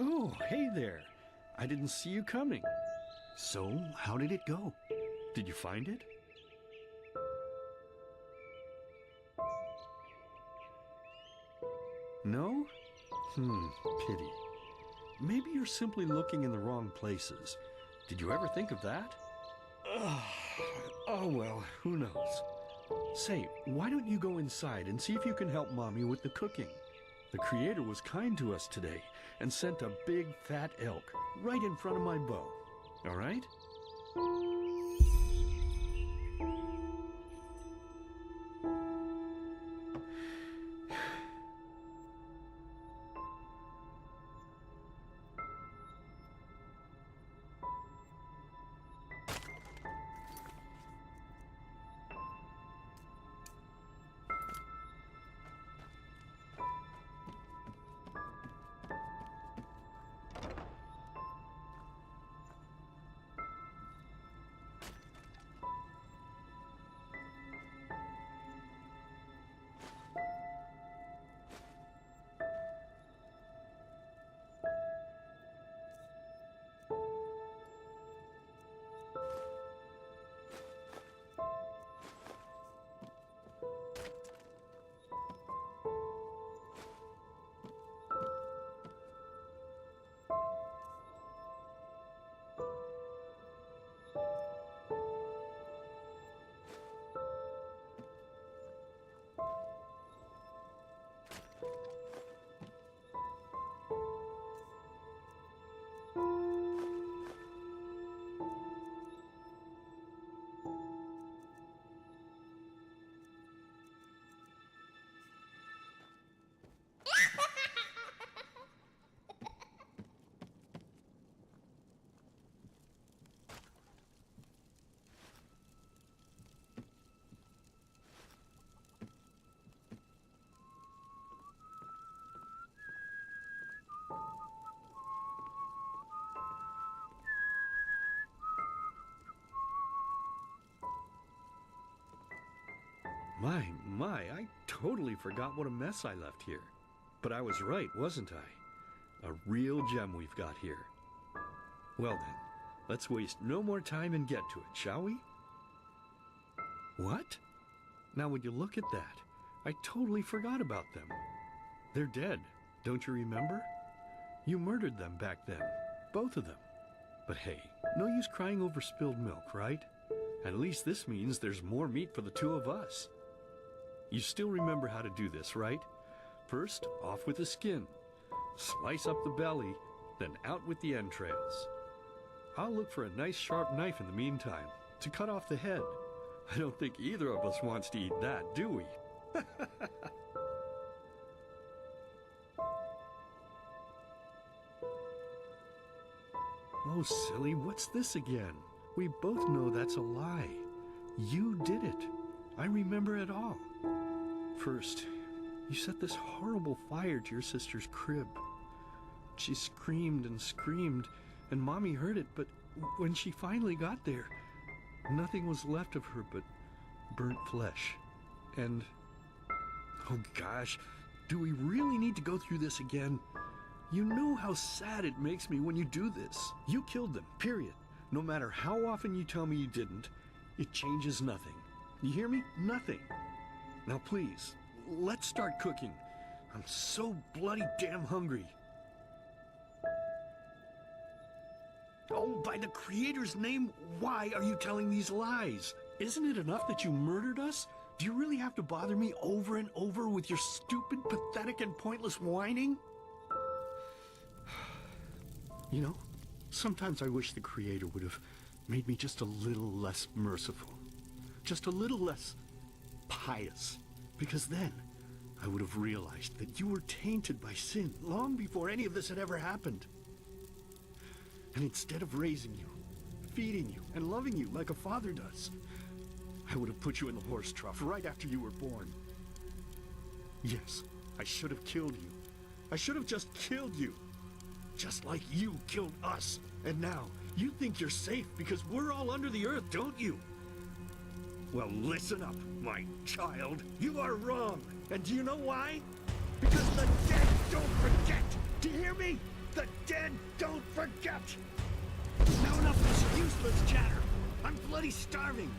Oh, hey there. I didn't see you coming. So, how did it go? Did you find it? No? Pity. Maybe you're simply looking in the wrong places. Did you ever think of that? Oh well, who knows? Say, why don't you go inside and see if you can help Mommy with the cooking? The Creator was kind to us today and sent a big fat elk right in front of my bow. All right? My, I totally forgot what a mess I left here. But I was right, wasn't I? A real gem we've got here. Well then, let's waste no more time and get to it, shall we? What? Now would you look at that? I totally forgot about them. They're dead, don't you remember? You murdered them back then, both of them. But hey, no use crying over spilled milk, right? At least this means there's more meat for the two of us. You still remember how to do this, right? First, off with the skin. Slice up the belly, then out with the entrails. I'll look for a nice sharp knife in the meantime to cut off the head. I don't think either of us wants to eat that, do we? Oh, silly, what's this again? We both know that's a lie. You did it. I remember it all. First, you set this horrible fire to your sister's crib. She screamed and screamed, and Mommy heard it, but when she finally got there, nothing was left of her but burnt flesh. And, oh gosh, do we really need to go through this again? You know how sad it makes me when you do this. You killed them, period. No matter how often you tell me you didn't, it changes nothing. You hear me? Nothing. Now please, let's start cooking. I'm so bloody damn hungry. Oh, by the Creator's name, why are you telling these lies? Isn't it enough that you murdered us? Do you really have to bother me over and over with your stupid, pathetic, and pointless whining? You know, sometimes I wish the Creator would have made me just a little less merciful. Just a little less pious. Because then I would have realized that you were tainted by sin long before any of this had ever happened. And instead of raising you, feeding you, and loving you like a father does, I would have put you in the horse trough right after you were born. Yes, I should have killed you. I should have just killed you. Just like you killed us. And now, you think you're safe because we're all under the earth, don't you? Well, listen up, my child. You are wrong. And do you know why? Because the dead don't forget. Do you hear me? The dead don't forget. Now enough of this useless chatter. I'm bloody starving.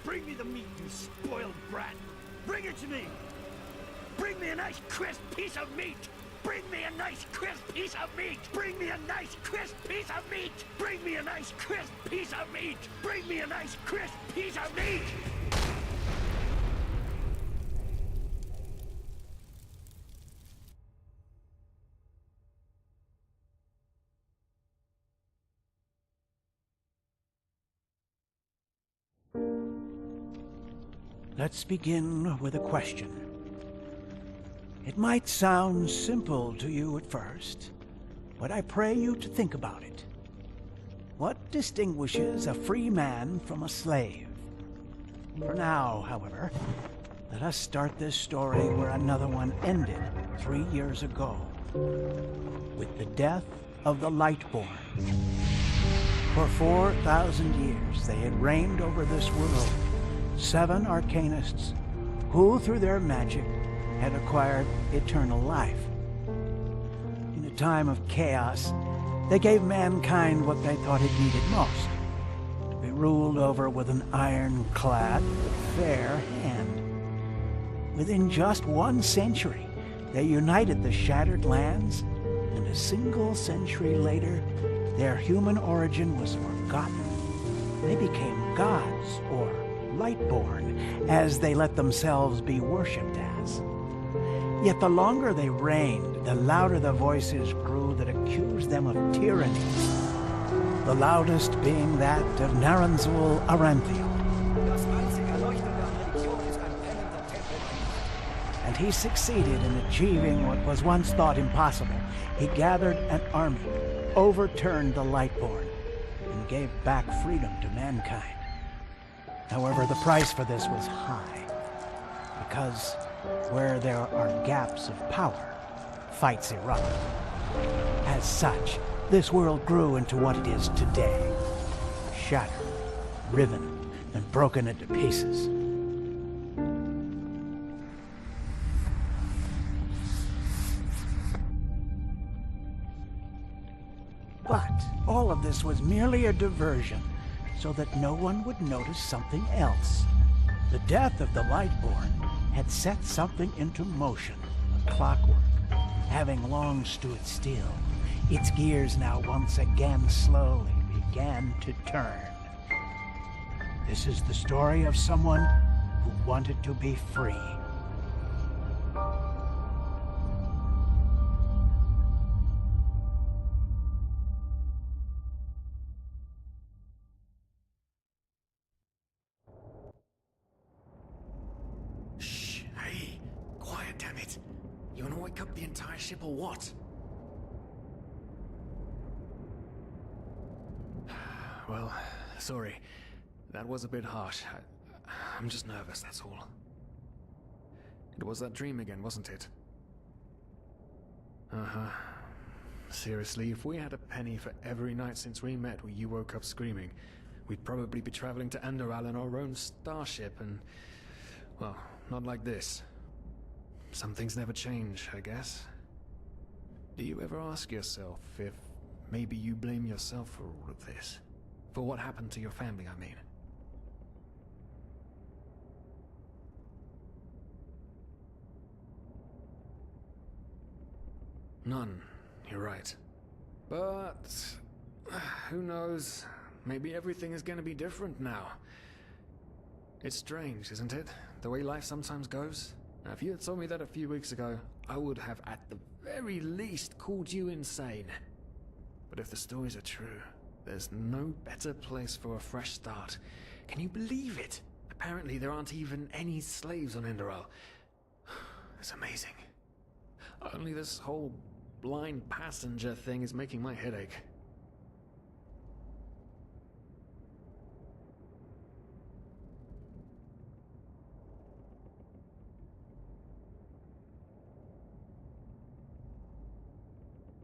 Bring me the meat, you spoiled brat. Bring it to me. Bring me a nice crisp piece of meat. Bring me a nice crisp piece of meat. Bring me a nice crisp piece of meat. Bring me a nice crisp piece of meat. Bring me a nice crisp piece of meat. Let's begin with a question. It might sound simple to you at first, but I pray you to think about it. What distinguishes a free man from a slave? For now, however, let us start this story where another one ended 3 years ago, with the death of the Lightborn. For 4,000 years they had reigned over this world, 7 arcanists who, through their magic, had acquired eternal life. In a time of chaos, they gave mankind what they thought it needed most, to be ruled over with an ironclad but fair hand. Within just 1 century, they united the shattered lands, and a single century later, their human origin was forgotten. They became gods, or Lightborn, as they let themselves be worshipped as. Yet the longer they reigned, the louder the voices grew that accused them of tyranny. The loudest being that of Naranzul Aranthiel. And he succeeded in achieving what was once thought impossible. He gathered an army, overturned the Lightborn, and gave back freedom to mankind. However, the price for this was high, because where there are gaps of power, fights erupt. As such, this world grew into what it is today, shattered, riven, and broken into pieces. But all of this was merely a diversion, so that no one would notice something else. The death of the Lightborn had set something into motion, a clockwork. Having long stood still, its gears now once again slowly began to turn. This is the story of someone who wanted to be free. You wanna wake up the entire ship or what? Well, sorry. That was a bit harsh. I'm just nervous, that's all. It was that dream again, wasn't it? Uh-huh. Seriously, if we had a penny for every night since we met where you woke up screaming, we'd probably be traveling to Enderal in our own starship and... well, not like this. Some things never change, I guess. Do you ever ask yourself if maybe you blame yourself for all of this? For what happened to your family, I mean? None, you're right. But... who knows? Maybe everything is gonna be different now. It's strange, isn't it? The way life sometimes goes? Now, if you had told me that a few weeks ago, I would have at the very least called you insane. But if the stories are true, there's no better place for a fresh start. Can you believe it? Apparently there aren't even any slaves on Enderal. It's amazing. Only this whole blind passenger thing is making my head ache.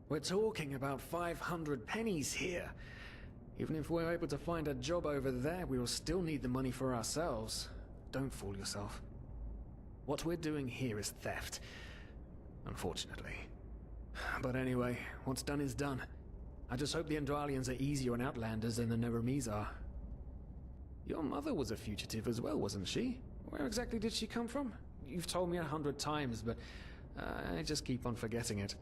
We're talking about 500 pennies here. Even if we're able to find a job over there, we will still need the money for ourselves. Don't fool yourself. What we're doing here is theft. Unfortunately. But anyway, what's done is done. I just hope the Endralians are easier on Outlanders than the Neremes are. Your mother was a fugitive as well, wasn't she? Where exactly did she come from? You've told me 100 times, but I just keep on forgetting it.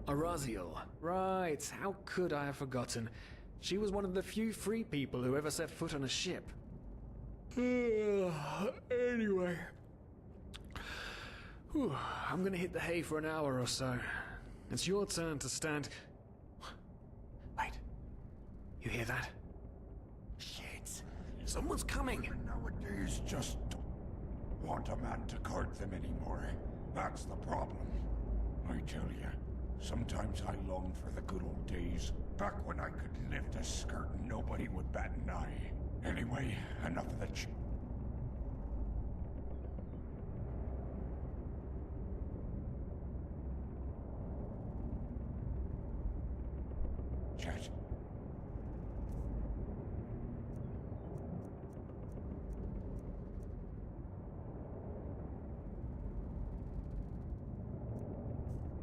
Araziel. Right, how could I have forgotten? She was one of the few free people who ever set foot on a ship. Anyway. Whew, I'm gonna hit the hay for an hour or so. It's your turn to stand... Wait. You hear that? Shit. Someone's coming! Nowadays just don't want a man to guard them anymore. That's the problem. I tell you, sometimes I long for the good old days, back when I could lift a skirt and nobody would bat an eye. Anyway, enough of the chat.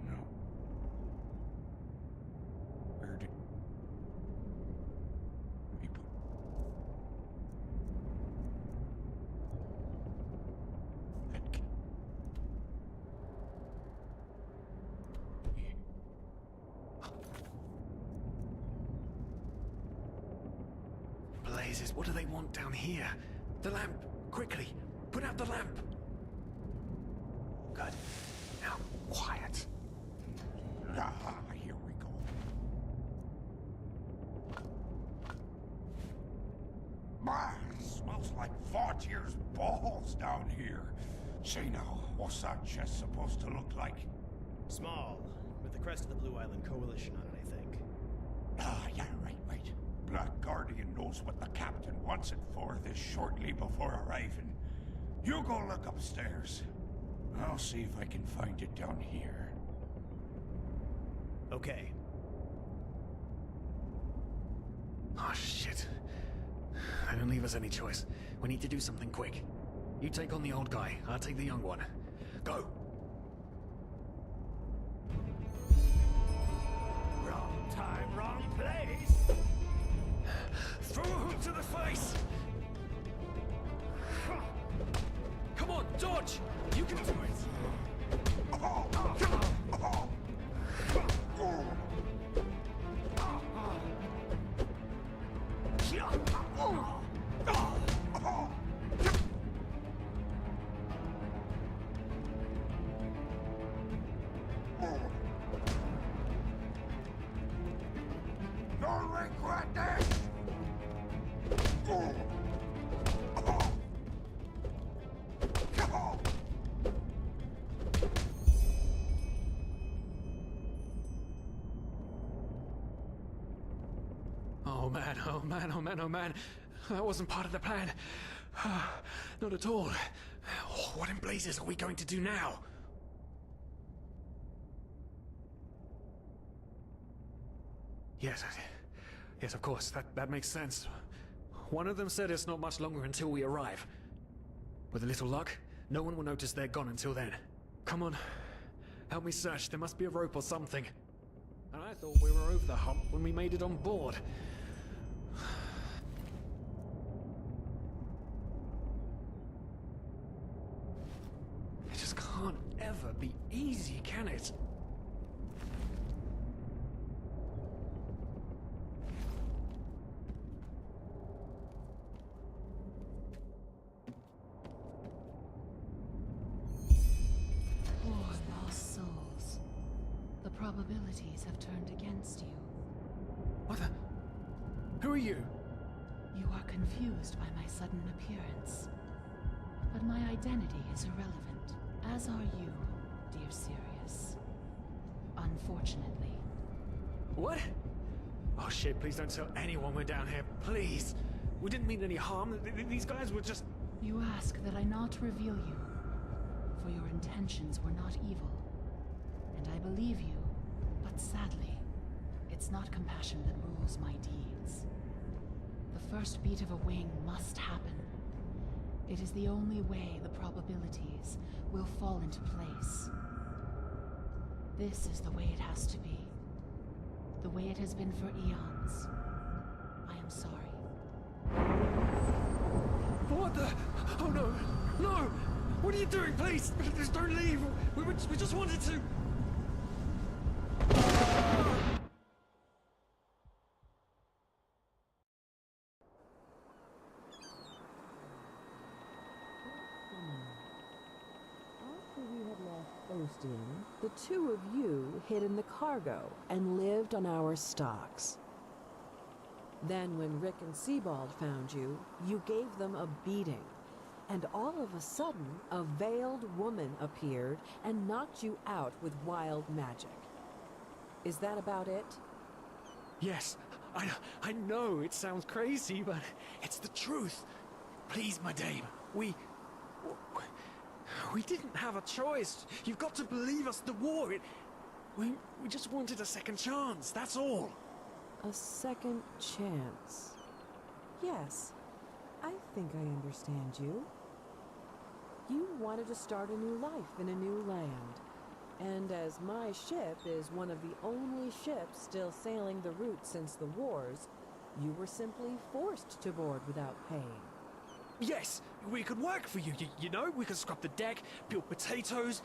No. Where did he put... that key? Blazes, what do they want down here? The lamp! Quickly! Put out the lamp! Good. Now, quiet. Ah, here we go. Man, smells like Vaughtier's balls down here. Say now, what's that chest supposed to look like? Small, with the crest of the Blue Island Coalition on it, I think. Ah, yeah, right. Black Guardian knows what the captain wants it for this shortly before arriving. You go look upstairs. I'll see if I can find it down here. Okay. Oh, shit. They don't leave us any choice. We need to do something quick. You take on the old guy, I'll take the young one. Go! Wrong time, wrong place! Throw a hook to the face! Come on, dodge! You can do it! You'll regret this! Oh man, oh man, oh man, oh man. That wasn't part of the plan. Not at all. What in blazes are we going to do now? Yes, of course. That makes sense. One of them said it's not much longer until we arrive. With a little luck, no one will notice they're gone until then. Come on. Help me search. There must be a rope or something. And I thought we were over the hump when we made it on board. It just can't ever be easy, can it? Poor lost souls. The probabilities have turned against you. What the? Who are you? You are confused by my sudden appearance. But my identity is irrelevant, as are you, dear Sirius. Unfortunately. What? Oh shit, please don't tell anyone we're down here, please. We didn't mean any harm. These guys were just... You ask that I not reveal you, for your intentions were not evil. And I believe you, but sadly, it's not compassion that rules my deeds. The first beat of a wing must happen. It is the only way the probabilities will fall into place. This is the way it has to be. The way it has been for eons. I am sorry. What the? Oh no! No! What are you doing, please? Please don't leave! We just wanted to... the two of you hid in the cargo and lived on our stocks. Then when Rick and Sebald found you, you gave them a beating. And all of a sudden, a veiled woman appeared and knocked you out with wild magic. Is that about it? Yes, I know it sounds crazy, but it's the truth. Please, my dame, we didn't have a choice. You've got to believe us, the war, we just wanted a second chance, that's all. A second chance. Yes, I think I understand you. You wanted to start a new life in a new land. And as my ship is one of the only ships still sailing the route since the wars, you were simply forced to board without paying. Yes, we could work for you, you know? We could scrub the deck, peel potatoes,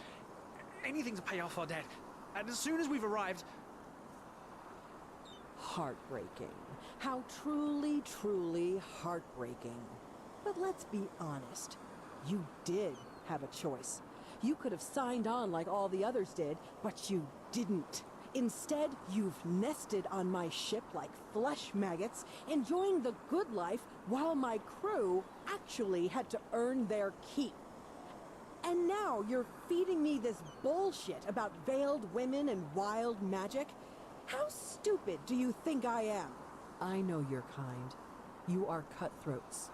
anything to pay off our debt. And as soon as we've arrived... Heartbreaking. How truly, truly heartbreaking. But let's be honest. You did have a choice. You could have signed on like all the others did, but you didn't. Instead, you've nested on my ship like flesh maggots, enjoying the good life while my crew actually had to earn their keep. And now you're feeding me this bullshit about veiled women and wild magic? How stupid do you think I am? I know your kind. You are cutthroats,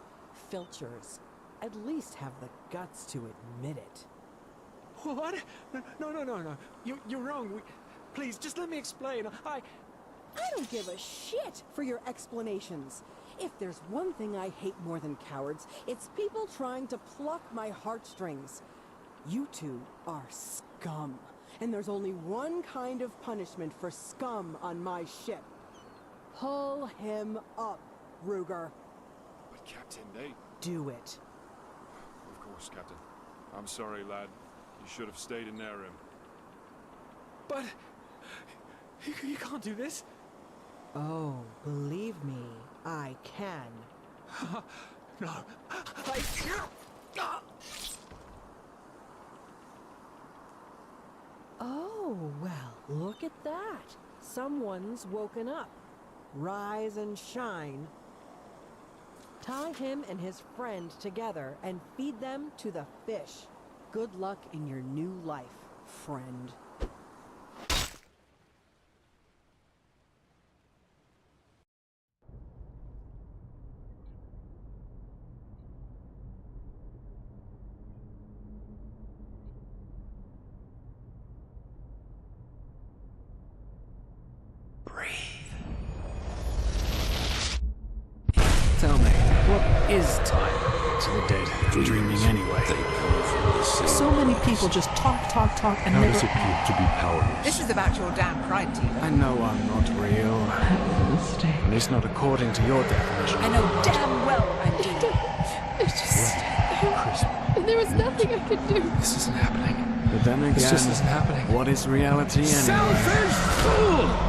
filchers. At least have the guts to admit it. What? No. You're wrong. Please, just let me explain. I don't give a shit for your explanations. If there's one thing I hate more than cowards, it's people trying to pluck my heartstrings. You two are scum. And there's only one kind of punishment for scum on my ship. Pull him up, Ruger. But Captain, they... Do it. Of course, Captain. I'm sorry, lad. You should have stayed in their room. But... You can't do this. Oh, believe me, I can. No. Oh, well, look at that. Someone's woken up. Rise and shine. Tie him and his friend together and feed them to the fish. Good luck in your new life, friend. Tell me, what is time to the dead? Dreaming anyway. So many people just talk, and How never... does it feel to be powerless? This is about your damn pride, Tina. I know I'm not real. At least not according to your definition. I know damn well I'm doing. It's just... There was nothing I could do. This isn't happening. But then again, This just isn't happening. What is reality anyway? Selfish fool!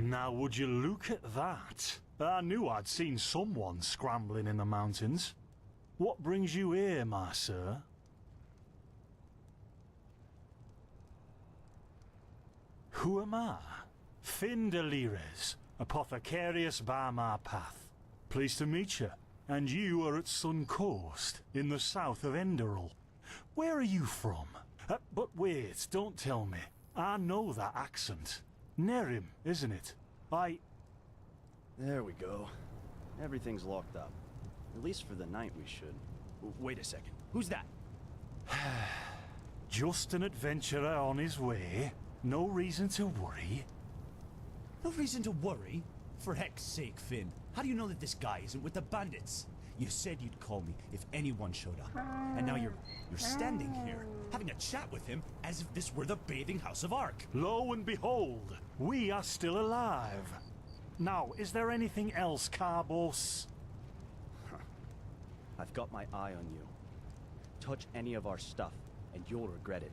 Now would you look at that? I knew I'd seen someone scrambling in the mountains. What brings you here, my sir? Who am I? Finn de Lires, apothecarius by my path. Pleased to meet you. And you are at Sun Coast, in the south of Enderal. Where are you from? But wait, don't tell me. I know that accent. Nerim, isn't it? There we go. Everything's locked up. At least for the night we should. Wait a second. Who's that? Just an adventurer on his way. No reason to worry. No reason to worry? For heck's sake, Finn. How do you know that this guy isn't with the bandits? You said you'd call me if anyone showed up. And now you're standing here, having a chat with him as if this were the bathing house of Ark. Lo and behold, we are still alive. Now, is there anything else, Carbos? I've got my eye on you. Touch any of our stuff, and you'll regret it.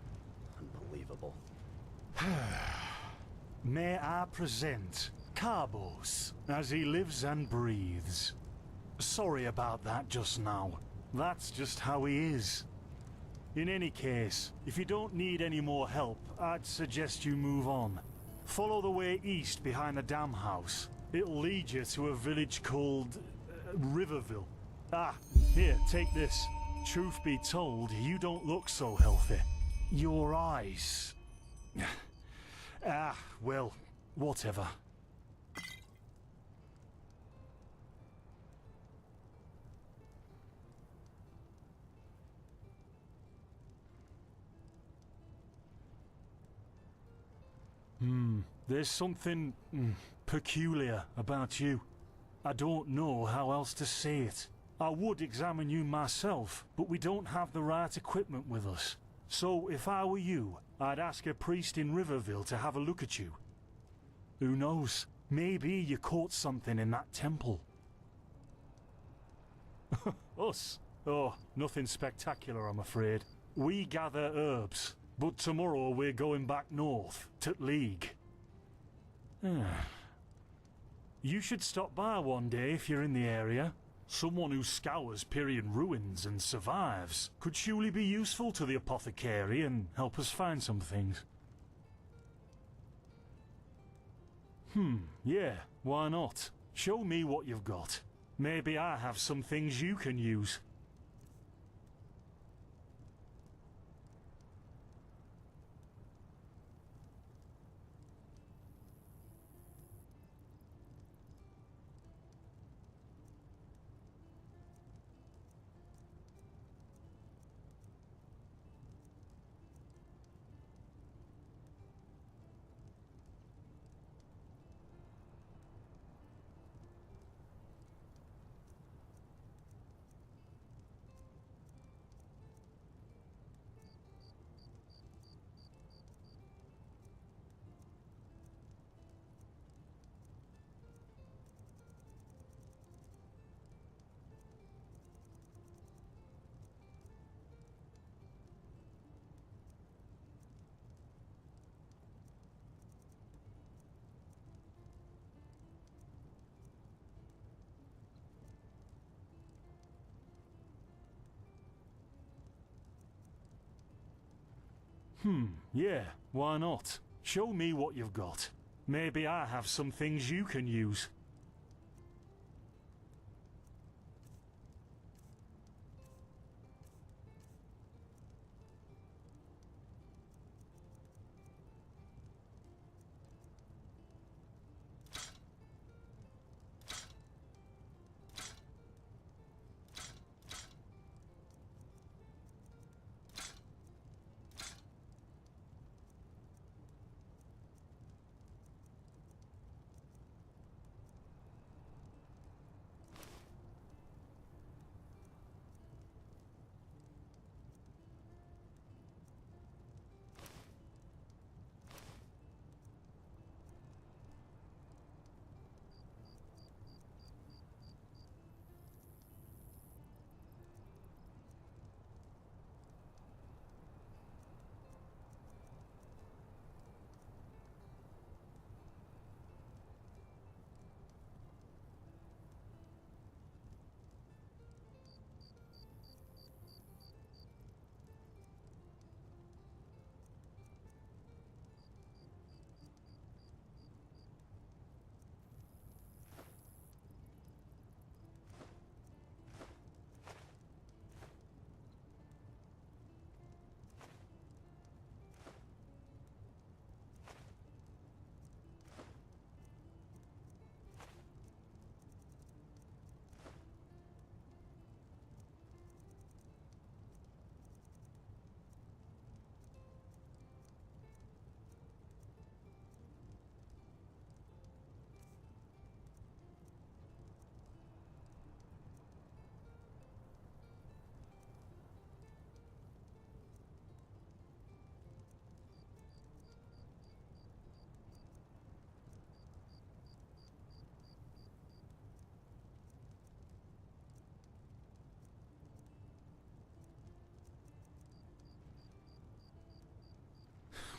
Unbelievable. May I present Carbos, as he lives and breathes. Sorry about that just now. That's just how he is. In any case, if you don't need any more help, I'd suggest you move on. Follow the way east behind the dam house. It'll lead you to a village called Riverville. Ah, here, take this. Truth be told, you don't look so healthy. Your eyes... well, whatever. There's something peculiar about you. I don't know how else to say it. I would examine you myself, but we don't have the right equipment with us. So if I were you, I'd ask a priest in Riverville to have a look at you. Who knows? Maybe you caught something in that temple. Us? Oh, nothing spectacular, I'm afraid. We gather herbs, but tomorrow we're going back north, to League. You should stop by one day if you're in the area. Someone who scours Pyrian ruins and survives could surely be useful to the apothecary and help us find some things. Yeah, why not? Show me what you've got. Maybe I have some things you can use. Yeah, why not? Show me what you've got. Maybe I have some things you can use.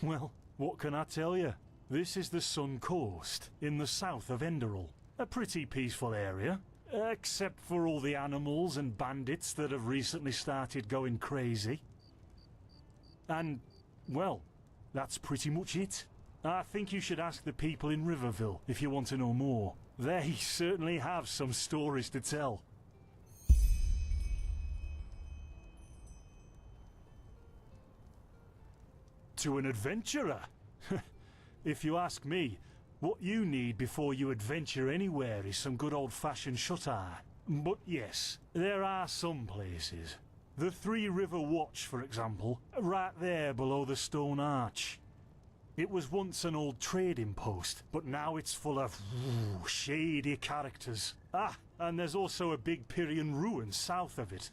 Well, what can I tell you? This is the Sun Coast, in the south of Enderal. A pretty peaceful area, except for all the animals and bandits that have recently started going crazy. And, well, that's pretty much it. I think you should ask the people in Riverville if you want to know more. They certainly have some stories to tell. To an adventurer? If you ask me, what you need before you adventure anywhere is some good old-fashioned shut-eye. But yes, there are some places. The Three River Watch, for example, right there below the stone arch. It was once an old trading post, but now it's full of shady characters. Ah, and there's also a big Pyrian ruin south of it.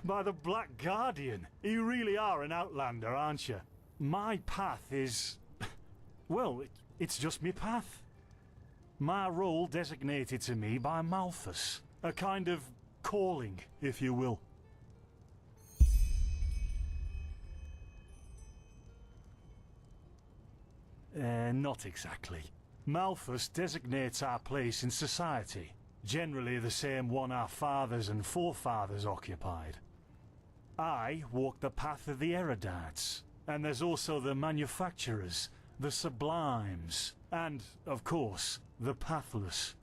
By the Black Guardian, you really are an outlander, aren't you? My path is... well, it's just me path. My role designated to me by Malthus. A kind of calling, if you will. Not exactly. Malthus designates our place in society. Generally the same one our fathers and forefathers occupied. I walk the path of the erudites, and there's also the manufacturers, the sublimes, and, of course, the pathless.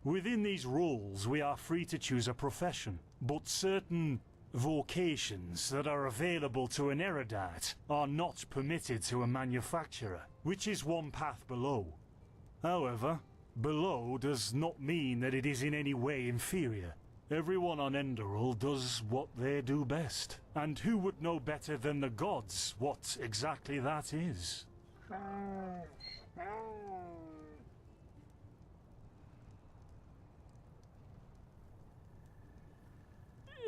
Within these roles we are free to choose a profession, but certain vocations that are available to an erudite are not permitted to a manufacturer, which is one path below. However, below does not mean that it is in any way inferior. Everyone on Enderal does what they do best, and who would know better than the gods what exactly that is?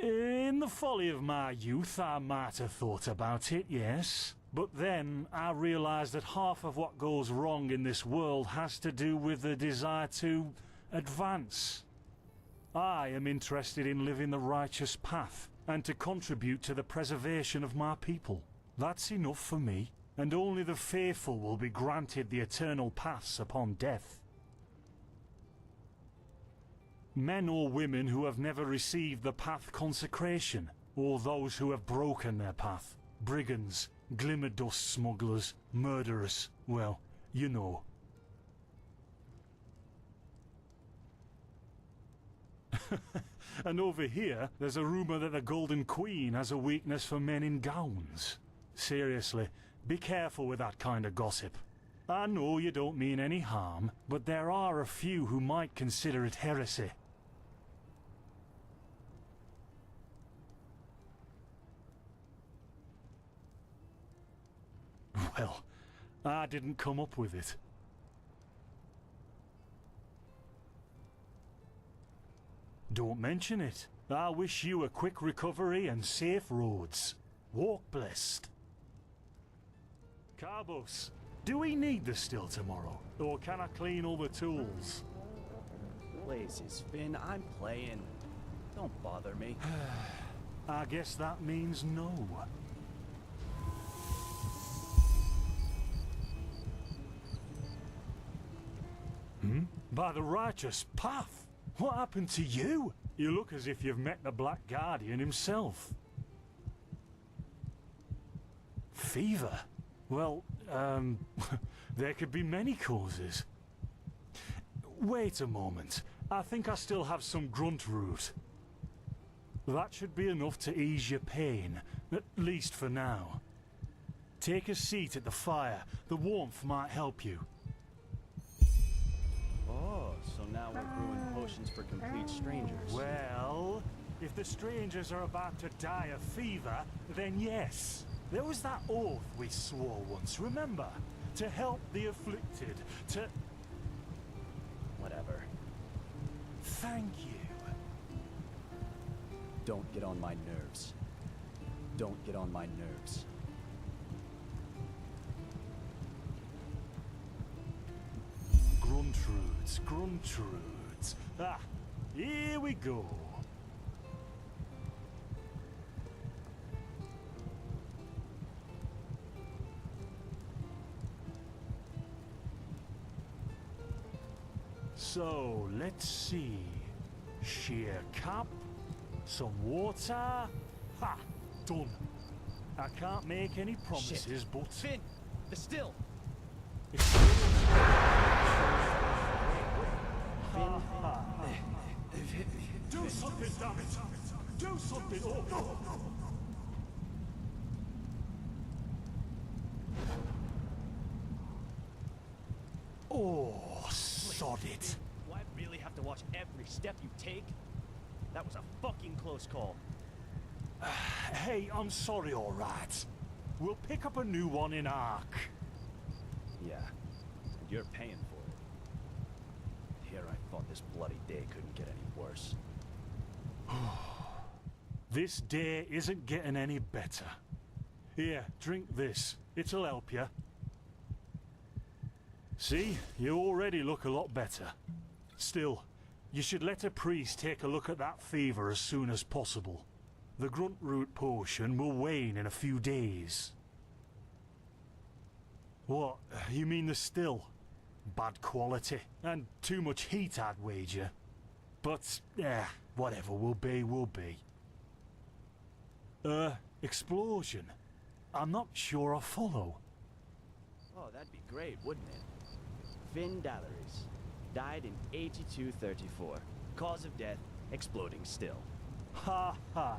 In the folly of my youth, I might have thought about it, yes. But then I realized that half of what goes wrong in this world has to do with the desire to advance. I am interested in living the righteous path, and to contribute to the preservation of my people. That's enough for me, and only the faithful will be granted the eternal paths upon death. Men or women who have never received the path consecration, or those who have broken their path. Brigands, glimmer dust smugglers, murderers, well, you know. And over here, there's a rumor that the Golden Queen has a weakness for men in gowns. Seriously, be careful with that kind of gossip. I know you don't mean any harm, but there are a few who might consider it heresy. Well, I didn't come up with it. Don't mention it. I wish you a quick recovery and safe roads. Walk blessed. Carbos, do we need the still tomorrow? Or can I clean all the tools? Places, Finn, I'm playing. Don't bother me. I guess that means no. By the righteous path? What happened to you? You look as if you've met the Black Guardian himself. Fever? Well, there could be many causes. Wait a moment. I think I still have some grunt root. That should be enough to ease your pain, at least for now. Take a seat at the fire. The warmth might help you. Oh, so now we're brewing potions for complete strangers. Well, if the strangers are about to die of fever, then yes. There was that oath we swore once, remember? To help the afflicted, to... Whatever. Thank you. Don't get on my nerves. Don't get on my nerves. Gruntrudes, Gruntrudes. Ah, here we go. So, let's see. Sheer cap, some water. Ha! Done. I can't make any promises, but... Finn! The still! Do something, damn it! Do something! Oh, no! Oh, sod it. Do I really have to watch every step you take? That was a fucking close call. Hey, I'm sorry, alright. We'll pick up a new one in Ark. Yeah, and you're paying for it. Here I thought this bloody day couldn't get any worse. This day isn't getting any better. Here, drink this. It'll help you. See, you already look a lot better. Still, you should let a priest take a look at that fever as soon as possible. The grunt root potion will wane in a few days. What, you mean the still? Bad quality, and too much heat, I'd wager. But, whatever will be, will be. Explosion? I'm not sure I follow. Oh, that'd be great, wouldn't it? Finn Dalleries. Died in 8234. Cause of death, exploding still. Ha ha.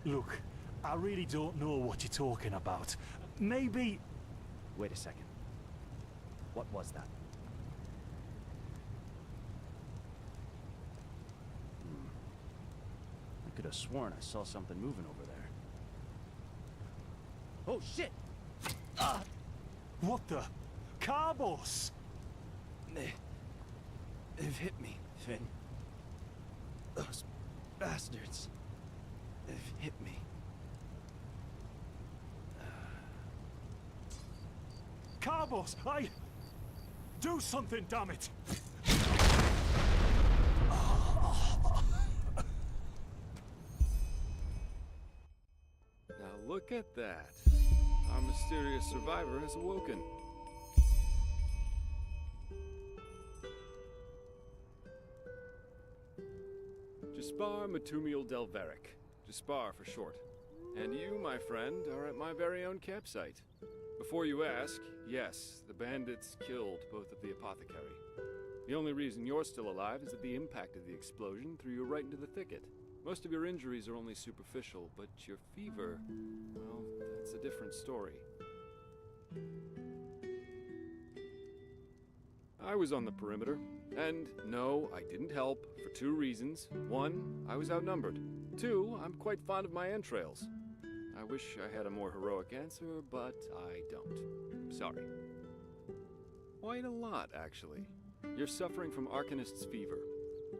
Look, I really don't know what you're talking about. Maybe... Wait a second. What was that? I could have sworn I saw something moving over there. Oh, shit! What the? Carbos! They've hit me, Finn. Those bastards. They've hit me. Carbos, do something, damn it! Now look at that. Our mysterious survivor has awoken. Jaspar Matumiel Delveric. Jaspar for short. And you, my friend, are at my very own campsite. Before you ask, yes, the bandits killed both of the apothecary. The only reason you're still alive is that the impact of the explosion threw you right into the thicket. Most of your injuries are only superficial, but your fever, well, that's a different story. I was on the perimeter, and no, I didn't help for two reasons. One, I was outnumbered. Two, I'm quite fond of my entrails. I wish I had a more heroic answer, but I don't. Sorry. Quite a lot, actually. You're suffering from Arcanist's fever.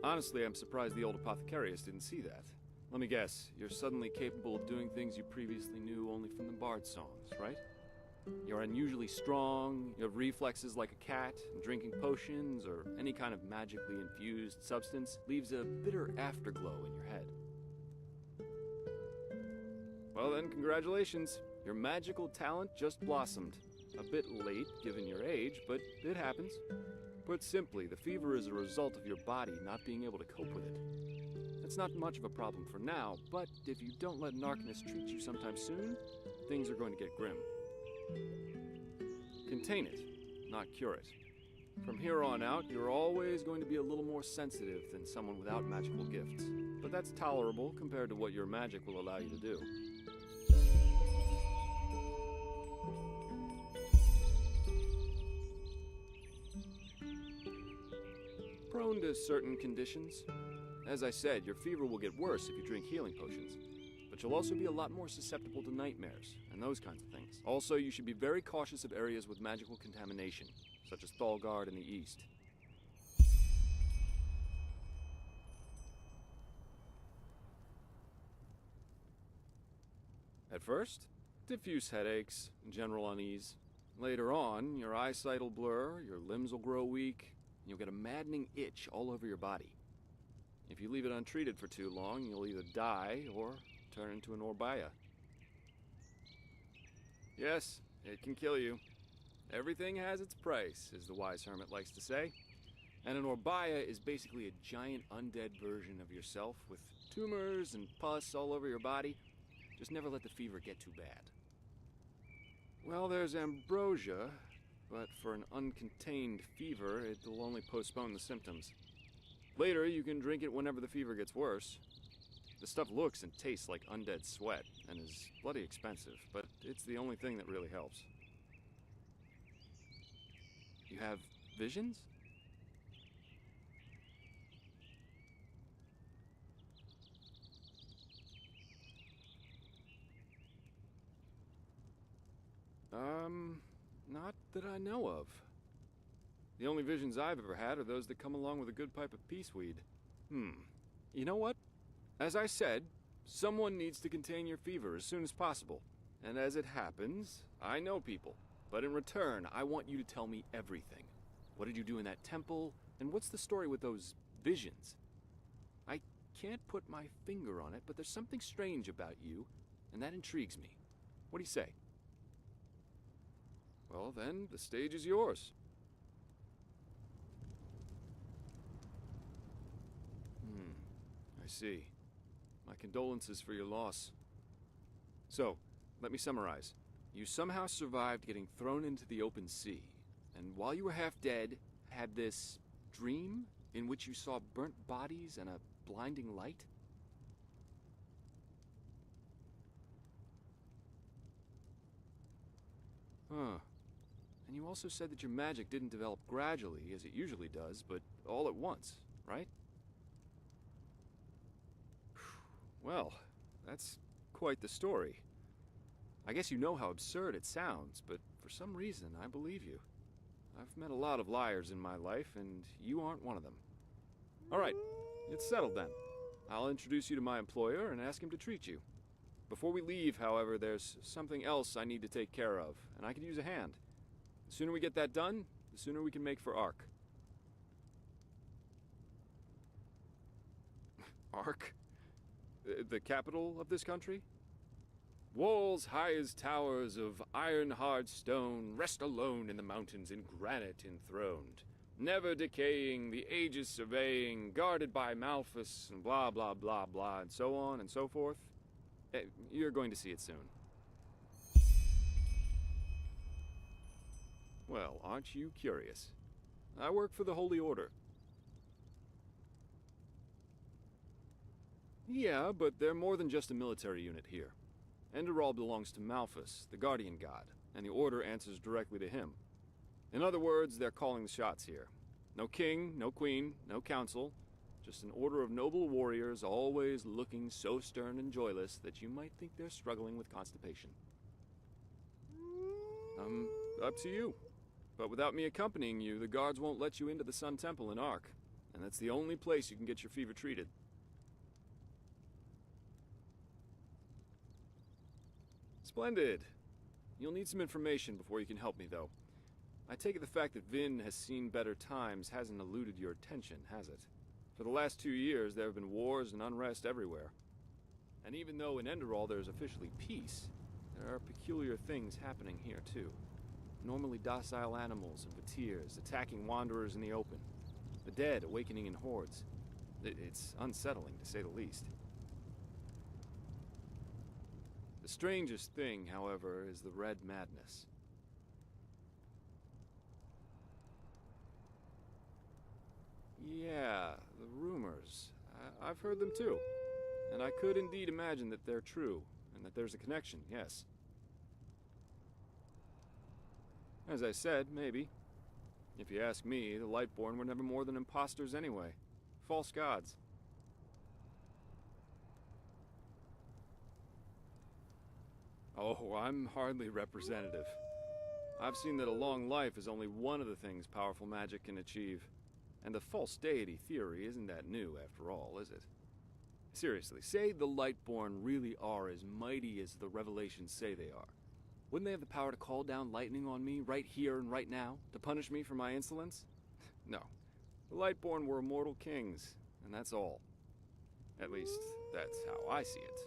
Honestly, I'm surprised the old apothecarius didn't see that. Let me guess, you're suddenly capable of doing things you previously knew only from the bard songs, right? You're unusually strong, you have reflexes like a cat, and drinking potions or any kind of magically infused substance leaves a bitter afterglow in your head. Well then, congratulations. Your magical talent just blossomed. A bit late, given your age, but it happens. Put simply, the fever is a result of your body not being able to cope with it. It's not much of a problem for now, but if you don't let an Arcanist treat you sometime soon, things are going to get grim. Contain it, not cure it. From here on out, you're always going to be a little more sensitive than someone without magical gifts. But that's tolerable compared to what your magic will allow you to do. Prone to certain conditions. As I said, your fever will get worse if you drink healing potions. But you'll also be a lot more susceptible to nightmares and those kinds of things. Also, you should be very cautious of areas with magical contamination, such as Thalgard in the east. At first, diffuse headaches, general unease. Later on, your eyesight will blur, your limbs will grow weak, and you'll get a maddening itch all over your body. If you leave it untreated for too long, you'll either die or turn into an Orbaya. Yes, it can kill you. Everything has its price, as the wise hermit likes to say. And an Orbaya is basically a giant undead version of yourself with tumors and pus all over your body. Just never let the fever get too bad. Well, there's ambrosia, but for an uncontained fever, it'll only postpone the symptoms. Later, you can drink it whenever the fever gets worse. The stuff looks and tastes like undead sweat, and is bloody expensive, but it's the only thing that really helps. You have visions? Not that I know of. The only visions I've ever had are those that come along with a good pipe of peaceweed. You know what? As I said, someone needs to contain your fever as soon as possible. And as it happens, I know people. But in return, I want you to tell me everything. What did you do in that temple? And what's the story with those visions? I can't put my finger on it, but there's something strange about you, and that intrigues me. What do you say? Well, then, the stage is yours. I see. My condolences for your loss. So, let me summarize. You somehow survived getting thrown into the open sea, and while you were half dead, had this dream in which you saw burnt bodies and a blinding light? Huh. And you also said that your magic didn't develop gradually, as it usually does, but all at once, right? Well, that's quite the story. I guess you know how absurd it sounds, but for some reason, I believe you. I've met a lot of liars in my life, and you aren't one of them. All right, it's settled then. I'll introduce you to my employer and ask him to treat you. Before we leave, however, there's something else I need to take care of, and I could use a hand. The sooner we get that done, the sooner we can make for Ark. Ark? The capital of this country? Walls high as towers of iron-hard stone rest alone in the mountains in granite enthroned, never decaying, the ages surveying, guarded by Malphus, and blah, blah, blah, blah, and so on and so forth. You're going to see it soon. Well, aren't you curious? I work for the Holy Order. Yeah, but they're more than just a military unit here. Enderal belongs to Malphus, the guardian god, and the Order answers directly to him. In other words, they're calling the shots here. No king, no queen, no council, just an order of noble warriors always looking so stern and joyless that you might think they're struggling with constipation. Up to you. But without me accompanying you, the guards won't let you into the Sun Temple in Ark, and that's the only place you can get your fever treated. Splendid. You'll need some information before you can help me, though. I take it the fact that Vin has seen better times hasn't eluded your attention, has it? For the last 2 years, there have been wars and unrest everywhere. And even though in Enderal there's officially peace, there are peculiar things happening here, too. Normally docile animals and Vatirs attacking wanderers in the open. The dead awakening in hordes. It's unsettling, to say the least. The strangest thing, however, is the Red Madness. Yeah, the rumors. I've heard them too. And I could indeed imagine that they're true, and that there's a connection, yes. As I said, maybe. If you ask me, the Lightborn were never more than imposters anyway. False gods. Oh, I'm hardly representative. I've seen that a long life is only one of the things powerful magic can achieve. And the false deity theory isn't that new, after all, is it? Seriously, say the Lightborn really are as mighty as the revelations say they are. Wouldn't they have the power to call down lightning on me right here and right now, to punish me for my insolence? No. The Lightborn were immortal kings, and that's all. At least, that's how I see it.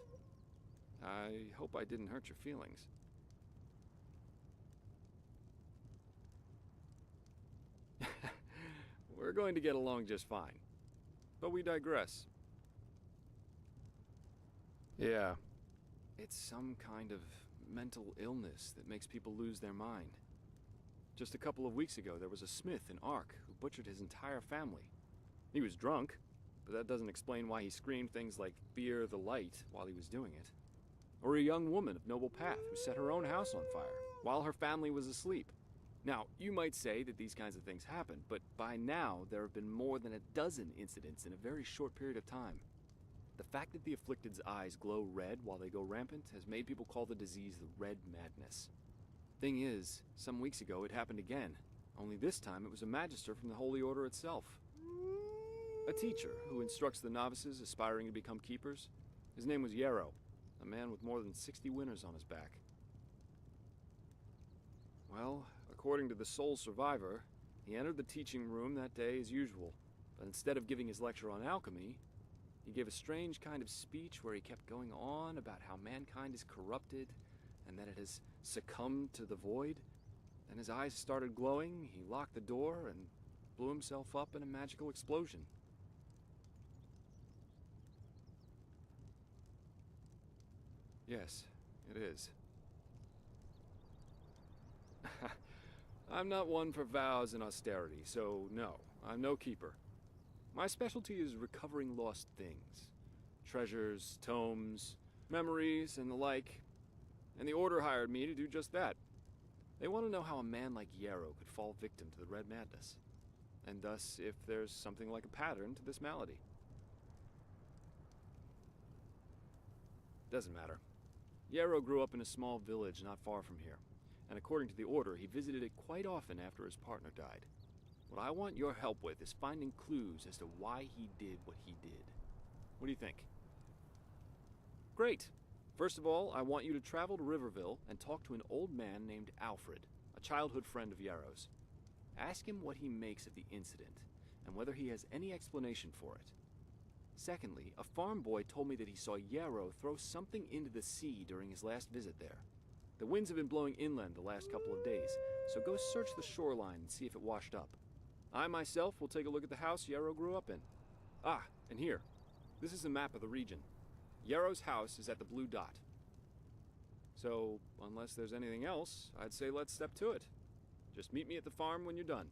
I hope I didn't hurt your feelings. we're going to get along just fine. But we digress. Yeah, it's some kind of mental illness that makes people lose their mind. Just a couple of weeks ago, there was a smith in Ark who butchered his entire family. He was drunk, but that doesn't explain why he screamed things like "Beer the light" while he was doing it. Or a young woman of noble path who set her own house on fire while her family was asleep. Now, you might say that these kinds of things happen, but by now there have been more than a dozen incidents in a very short period of time. The fact that the afflicted's eyes glow red while they go rampant has made people call the disease the Red Madness. Thing is, some weeks ago it happened again, only this time it was a magister from the Holy Order itself. A teacher who instructs the novices aspiring to become keepers. His name was Yarrow, a man with more than 60 winners on his back. Well, according to the sole survivor, he entered the teaching room that day as usual, but instead of giving his lecture on alchemy, he gave a strange kind of speech where he kept going on about how mankind is corrupted and that it has succumbed to the void. Then his eyes started glowing, he locked the door, and blew himself up in a magical explosion. Yes, it is. I'm not one for vows and austerity, so no, I'm no keeper. My specialty is recovering lost things. Treasures, tomes, memories, and the like. And the Order hired me to do just that. They want to know how a man like Yarrow could fall victim to the Red Madness, and thus if there's something like a pattern to this malady. Doesn't matter. Yarrow grew up in a small village not far from here, and according to the Order, he visited it quite often after his partner died. What I want your help with is finding clues as to why he did what he did. What do you think? Great. First of all, I want you to travel to Riverville and talk to an old man named Alfred, a childhood friend of Yarrow's. Ask him what he makes of the incident, and whether he has any explanation for it. Secondly, a farm boy told me that he saw Yarrow throw something into the sea during his last visit there. The winds have been blowing inland the last couple of days, so go search the shoreline and see if it washed up. I myself will take a look at the house Yarrow grew up in. Ah, and here. This is a map of the region. Yarrow's house is at the blue dot. So, unless there's anything else, I'd say let's step to it. Just meet me at the farm when you're done.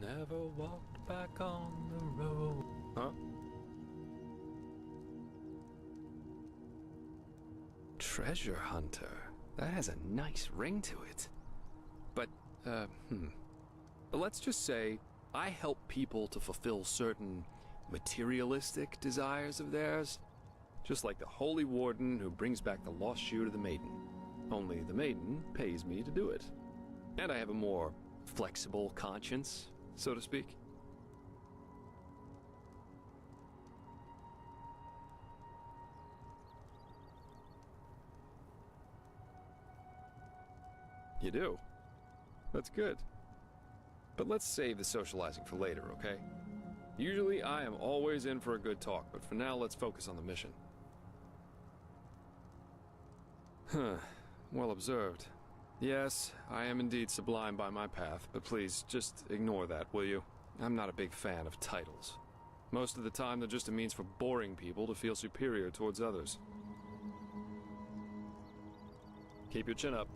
never walked back on the road. Huh? Treasure hunter. That has a nice ring to it. But, let's just say I help people to fulfill certain materialistic desires of theirs. Just like the Holy Warden who brings back the lost shoe to the maiden. Only the maiden pays me to do it. And I have a more flexible conscience, so to speak. You do? That's good. But let's save the socializing for later, okay? Usually I am always in for a good talk, but for now let's focus on the mission. Huh. Well observed. Yes, I am indeed sublime by my path, but please, just ignore that, will you? I'm not a big fan of titles. Most of the time, they're just a means for boring people to feel superior towards others. Keep your chin up.